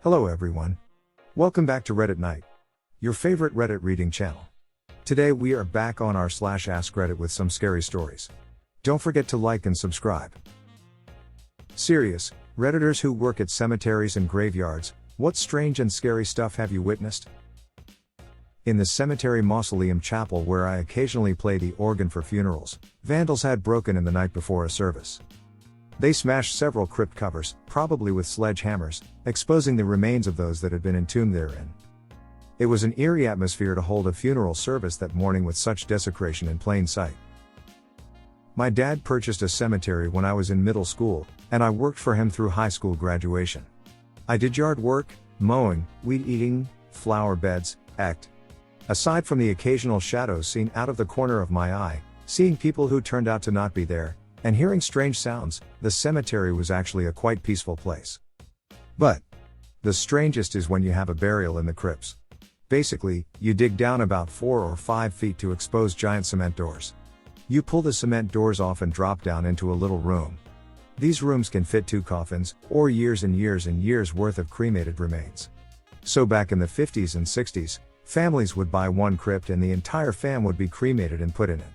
Hello everyone. Welcome back to Reddit Night, your favorite Reddit reading channel. Today we are back on our /AskReddit with some scary stories. Don't forget to like and subscribe. Serious, Redditors who work at cemeteries and graveyards, what strange and scary stuff have you witnessed? In the cemetery mausoleum chapel where I occasionally play the organ for funerals, vandals had broken in the night before a service. They smashed several crypt covers, probably with sledgehammers, exposing the remains of those that had been entombed therein. It was an eerie atmosphere to hold a funeral service that morning with such desecration in plain sight. My dad purchased a cemetery when I was in middle school, and I worked for him through high school graduation. I did yard work, mowing, weed eating, flower beds, etc. Aside from the occasional shadows seen out of the corner of my eye, seeing people who turned out to not be there, and hearing strange sounds, the cemetery was actually a quite peaceful place. But the strangest is when you have a burial in the crypts. Basically, you dig down about 4 or 5 feet to expose giant cement doors. You pull the cement doors off and drop down into a little room. These rooms can fit 2 coffins, or years and years and years worth of cremated remains. So back in the 50s and 60s, families would buy one crypt and the entire fam would be cremated and put in it.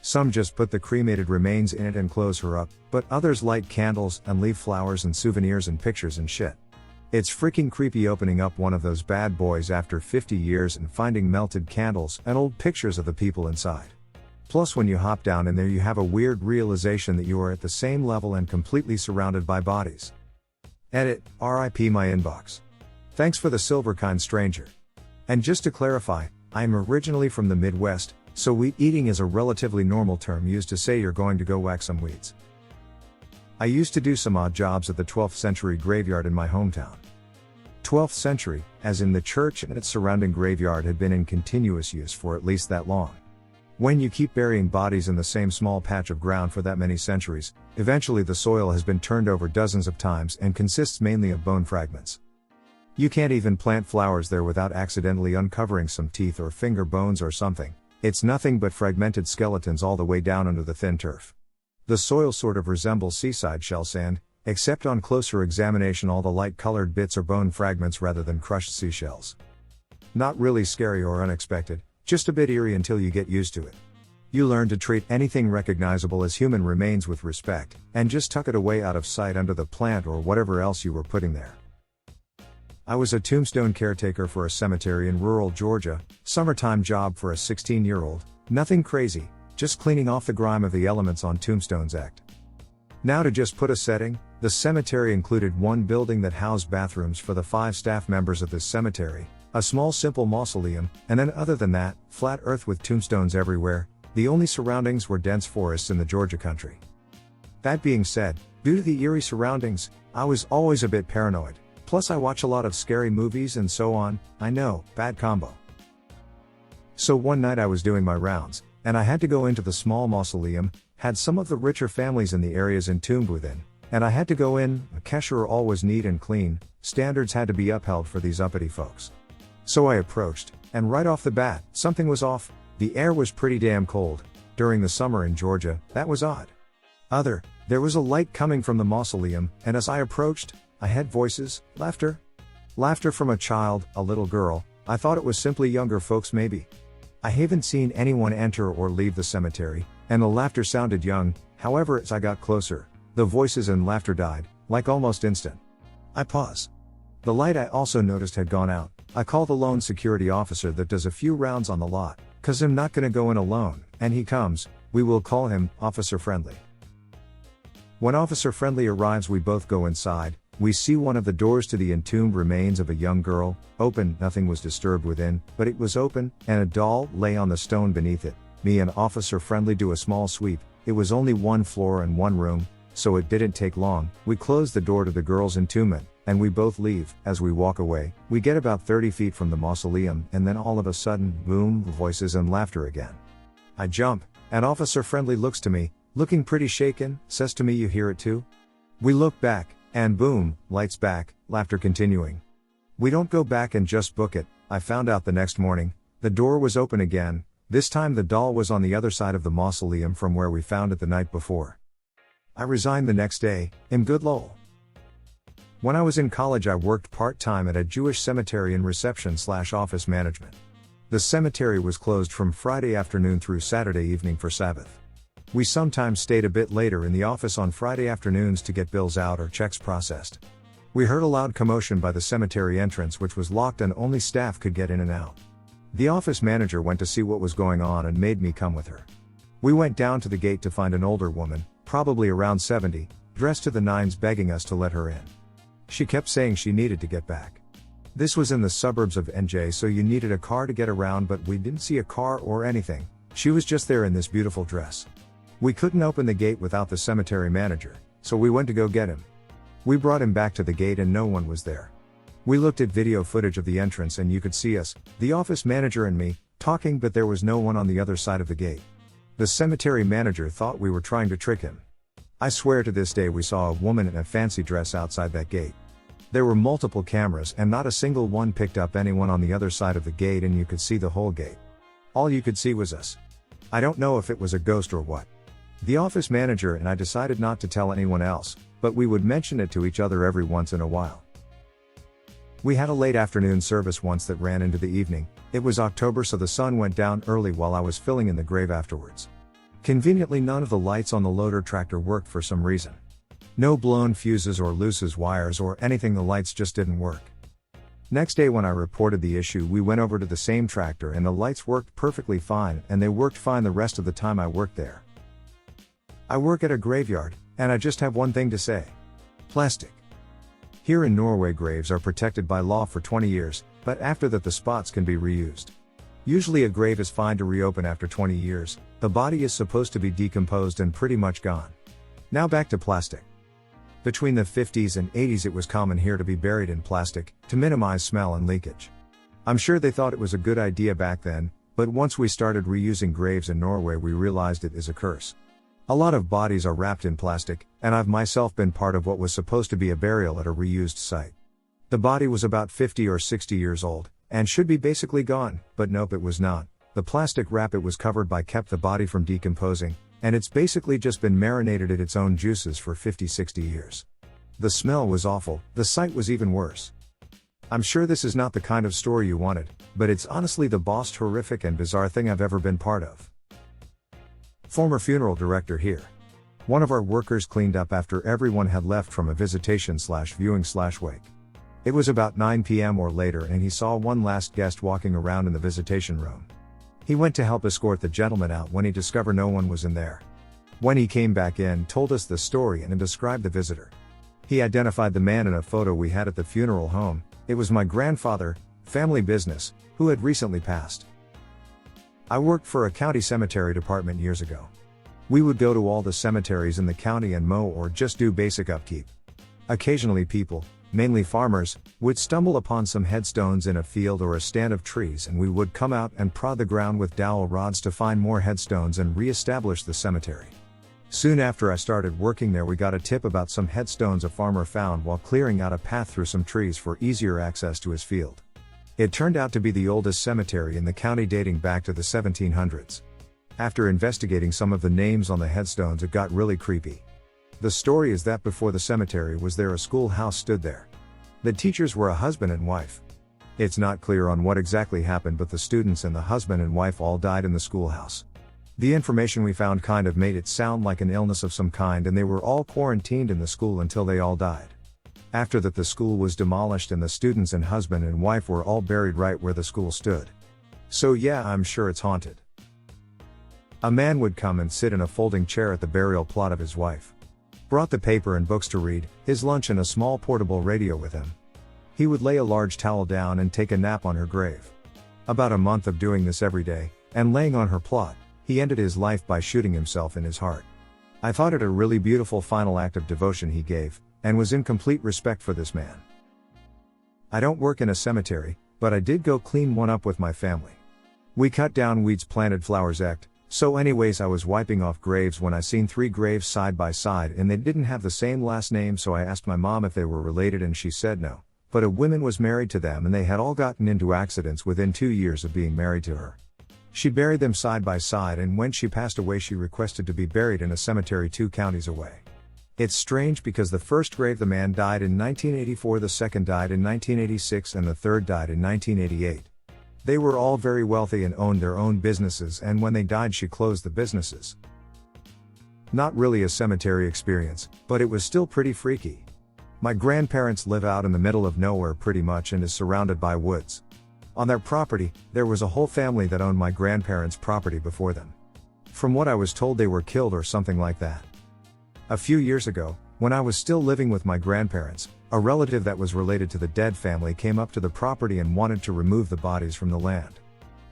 Some just put the cremated remains in it and close her up, but others light candles and leave flowers and souvenirs and pictures and shit. It's freaking creepy opening up one of those bad boys after 50 years and finding melted candles and old pictures of the people inside. Plus when you hop down in there you have a weird realization that you are at the same level and completely surrounded by bodies. Edit, RIP my inbox. Thanks for the silver kind stranger. And just to clarify, I am originally from the Midwest, so weed eating is a relatively normal term used to say you're going to go whack some weeds. I used to do some odd jobs at the 12th century graveyard in my hometown. 12th century, as in the church and its surrounding graveyard had been in continuous use for at least that long. When you keep burying bodies in the same small patch of ground for that many centuries, eventually the soil has been turned over dozens of times and consists mainly of bone fragments. You can't even plant flowers there without accidentally uncovering some teeth or finger bones or something. It's nothing but fragmented skeletons all the way down under the thin turf. The soil sort of resembles seaside shell sand, except on closer examination all the light-colored bits are bone fragments rather than crushed seashells. Not really scary or unexpected, just a bit eerie until you get used to it. You learn to treat anything recognizable as human remains with respect, and just tuck it away out of sight under the plant or whatever else you were putting there. I was a tombstone caretaker for a cemetery in rural Georgia, summertime job for a 16-year-old, nothing crazy, just cleaning off the grime of the elements on tombstones act. Now to just put a setting, the cemetery included one building that housed bathrooms for the 5 staff members of this cemetery, a small simple mausoleum, and then other than that, flat earth with tombstones everywhere. The only surroundings were dense forests in the Georgia country. That being said, due to the eerie surroundings, I was always a bit paranoid. Plus I watch a lot of scary movies and so on, I know, bad combo. So one night I was doing my rounds, and I had to go into the small mausoleum, had some of the richer families in the areas entombed within, and I had to go in, Kesher all was neat and clean, standards had to be upheld for these uppity folks. So I approached, and right off the bat, something was off, the air was pretty damn cold. During the summer in Georgia, that was odd. There was a light coming from the mausoleum, and as I approached, I had voices, laughter. Laughter from a child, a little girl. I thought it was simply younger folks maybe. I haven't seen anyone enter or leave the cemetery, and the laughter sounded young. However, as I got closer, the voices and laughter died, like almost instant. I pause. The light I also noticed had gone out. I call the lone security officer that does a few rounds on the lot, cause I'm not gonna go in alone, and he comes. We will call him Officer Friendly. When Officer Friendly arrives we both go inside. We see one of the doors to the entombed remains of a young girl, open, nothing was disturbed within, but it was open, and a doll lay on the stone beneath it. Me and Officer Friendly do a small sweep. It was only 1 floor and 1 room, so it didn't take long. We close the door to the girl's entombment, and we both leave. As we walk away, we get about 30 feet from the mausoleum, and then all of a sudden, boom, voices and laughter again. I jump, and Officer Friendly looks to me, looking pretty shaken, says to me, "You hear it too?" We look back, and boom, lights back, laughter continuing. We don't go back and just book it. I found out the next morning, the door was open again. This time the doll was on the other side of the mausoleum from where we found it the night before. I resigned the next day, in good lol. When I was in college, I worked part-time at a Jewish cemetery in reception/office management. The cemetery was closed from Friday afternoon through Saturday evening for Sabbath. We sometimes stayed a bit later in the office on Friday afternoons to get bills out or checks processed. We heard a loud commotion by the cemetery entrance, which was locked and only staff could get in and out. The office manager went to see what was going on and made me come with her. We went down to the gate to find an older woman, probably around 70, dressed to the nines, begging us to let her in. She kept saying she needed to get back. This was in the suburbs of NJ, so you needed a car to get around, but we didn't see a car or anything. She was just there in this beautiful dress. We couldn't open the gate without the cemetery manager, so we went to go get him. We brought him back to the gate and no one was there. We looked at video footage of the entrance and you could see us, the office manager and me, talking, but there was no one on the other side of the gate. The cemetery manager thought we were trying to trick him. I swear to this day we saw a woman in a fancy dress outside that gate. There were multiple cameras and not a single one picked up anyone on the other side of the gate, and you could see the whole gate. All you could see was us. I don't know if it was a ghost or what. The office manager and I decided not to tell anyone else, but we would mention it to each other every once in a while. We had a late afternoon service once that ran into the evening. It was October, so the sun went down early while I was filling in the grave afterwards. Conveniently, none of the lights on the loader tractor worked for some reason. No blown fuses or loose wires or anything, the lights just didn't work. Next day when I reported the issue, we went over to the same tractor and the lights worked perfectly fine, and they worked fine the rest of the time I worked there. I work at a graveyard, and I just have one thing to say. Plastic. Here in Norway, graves are protected by law for 20 years, but after that the spots can be reused. Usually a grave is fine to reopen after 20 years, the body is supposed to be decomposed and pretty much gone. Now back to plastic. Between the 50s and 80s it was common here to be buried in plastic, to minimize smell and leakage. I'm sure they thought it was a good idea back then, but once we started reusing graves in Norway we realized it is a curse. A lot of bodies are wrapped in plastic, and I've myself been part of what was supposed to be a burial at a reused site. The body was about 50 or 60 years old, and should be basically gone, but nope, it was not. The plastic wrap it was covered by kept the body from decomposing, and it's basically just been marinated in its own juices for 50-60 years. The smell was awful, the sight was even worse. I'm sure this is not the kind of story you wanted, but it's honestly the most horrific and bizarre thing I've ever been part of. Former funeral director here. One of our workers cleaned up after everyone had left from a visitation/viewing/wake. It was about 9 p.m. or later and he saw one last guest walking around in the visitation room. He went to help escort the gentleman out when he discovered no one was in there. When he came back in, told us the story and described the visitor. He identified the man in a photo we had at the funeral home. It was my grandfather, family business, who had recently passed. I worked for a county cemetery department years ago. We would go to all the cemeteries in the county and mow or just do basic upkeep. Occasionally people, mainly farmers, would stumble upon some headstones in a field or a stand of trees, and we would come out and prod the ground with dowel rods to find more headstones and re-establish the cemetery. Soon after I started working there we got a tip about some headstones a farmer found while clearing out a path through some trees for easier access to his field. It turned out to be the oldest cemetery in the county, dating back to the 1700s. After investigating some of the names on the headstones it got really creepy. The story is that before the cemetery was there a schoolhouse stood there. The teachers were a husband and wife. It's not clear on what exactly happened, but the students and the husband and wife all died in the schoolhouse. The information we found kind of made it sound like an illness of some kind, and they were all quarantined in the school until they all died. After that the school was demolished and the students and husband and wife were all buried right where the school stood. So yeah, I'm sure it's haunted. A man would come and sit in a folding chair at the burial plot of his wife. Brought the paper and books to read, his lunch and a small portable radio with him. He would lay a large towel down and take a nap on her grave. About a month of doing this every day, and laying on her plot, he ended his life by shooting himself in his heart. I thought it a really beautiful final act of devotion he gave, and was in complete respect for this man. I don't work in a cemetery, but I did go clean one up with my family. We cut down weeds, planted flowers, so anyways I was wiping off graves when I seen 3 graves side by side and they didn't have the same last name, so I asked my mom if they were related and she said no, but a woman was married to them and they had all gotten into accidents within 2 years of being married to her. She buried them side by side, and when she passed away she requested to be buried in a cemetery 2 counties away. It's strange because the first grave the man died in 1984, the second died in 1986, and the third died in 1988. They were all very wealthy and owned their own businesses, and when they died she closed the businesses. Not really a cemetery experience, but it was still pretty freaky. My grandparents live out in the middle of nowhere pretty much and is surrounded by woods. On their property, there was a whole family that owned my grandparents' property before them. From what I was told, they were killed or something like that. A few years ago, when I was still living with my grandparents, a relative that was related to the dead family came up to the property and wanted to remove the bodies from the land.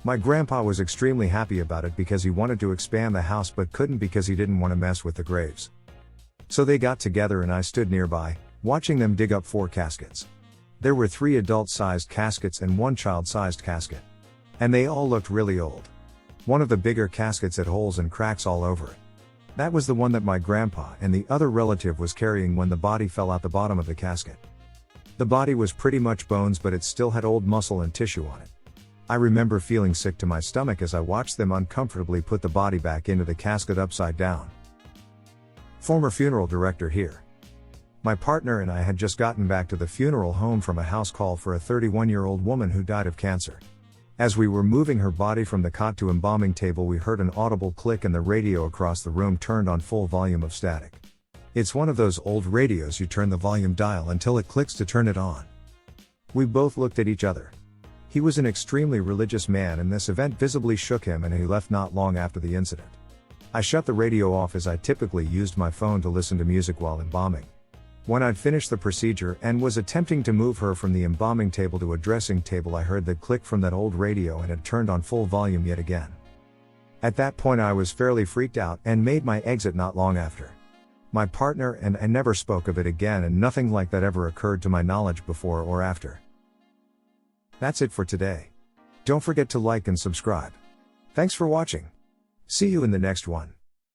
My grandpa was extremely happy about it because he wanted to expand the house but couldn't because he didn't want to mess with the graves. So they got together and I stood nearby, watching them dig up 4 caskets. There were 3 adult-sized caskets and 1 child-sized casket. And they all looked really old. One of the bigger caskets had holes and cracks all over it. That was the one that my grandpa and the other relative was carrying when the body fell out the bottom of the casket. The body was pretty much bones, but it still had old muscle and tissue on it. I remember feeling sick to my stomach as I watched them uncomfortably put the body back into the casket upside down. Former funeral director here. My partner and I had just gotten back to the funeral home from a house call for a 31-year-old woman who died of cancer. As we were moving her body from the cot to embalming table, we heard an audible click and the radio across the room turned on full volume of static. It's one of those old radios you turn the volume dial until it clicks to turn it on. We both looked at each other. He was an extremely religious man and this event visibly shook him, and he left not long after the incident. I shut the radio off as I typically used my phone to listen to music while embalming. When I'd finished the procedure and was attempting to move her from the embalming table to a dressing table, I heard the click from that old radio and it turned on full volume yet again. At that point I was fairly freaked out and made my exit not long after. My partner and I never spoke of it again, and nothing like that ever occurred to my knowledge before or after. That's it for today. Don't forget to like and subscribe. Thanks for watching. See you in the next one.